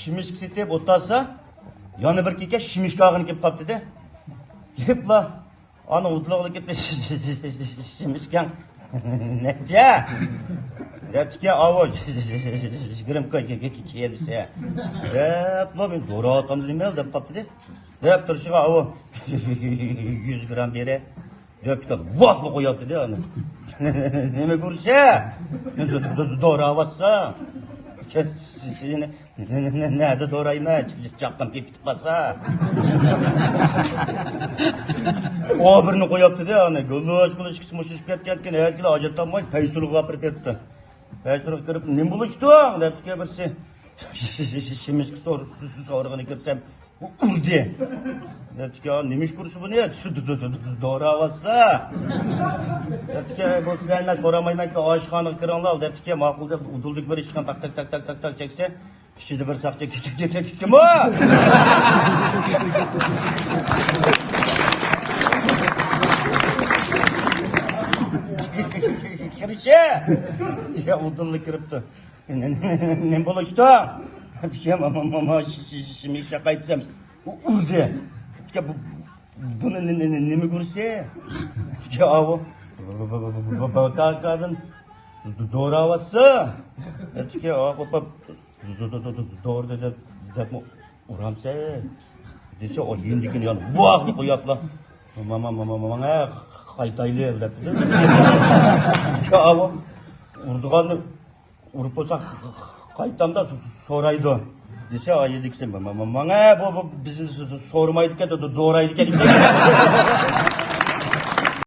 shimishkisi tep o'tasa, yana bir keka shimishka ag'ini kelib qopdi-da. Kelibla, ana o'tloqli ketdi shimishkan. Necha? Debdiki avoz grimka kelsa. Debla men do'ra otam demel deb qopdi-da. Deb turishiga avo 100 gram bere. Debdiki vaqtni qo'yapti-da ana. Nima ko'rsa? Do'ra avassa. Seni nerede doğrayma? Çaptan ketib qolsa. O birini qo'yapti da, ana go'losh qilishkisi mushishib ketgan, erklar hojatlanmay paysulga gapirib beribdi. Paysulga kirib, "Nim bo'lishding?" debdi birsi. Shimishki so'rig'ini kirsam, urdi. Debdi, "Nima ish ko'rish buni? Dora avassa." Debdi, "Bu sizlardan so'ramayman-ku, oshxonaga kiringlar." Debdi, "Ma'qul" deb udullik bir ishgan tak cheksa, kishida bir saqcha kim o? Kirişe! Ya udullik kiribdi. Nima bo'lishdi? Debdi, "Mama shimishga qaytsam, urdi." Bunu nima ko'rsa? Ya avo bakakadın doğravası. Debdiki doğru deb uramsa. Dese o yendikini yani vaqtni qo'yaplar. Mama qaytayli debdi. Ya avo urdiganni urib bo'lsa qaytamda so'raydi. Dese ayediksen, "Mama bu bizni so'rmaydi ekan, doğraydi ekan."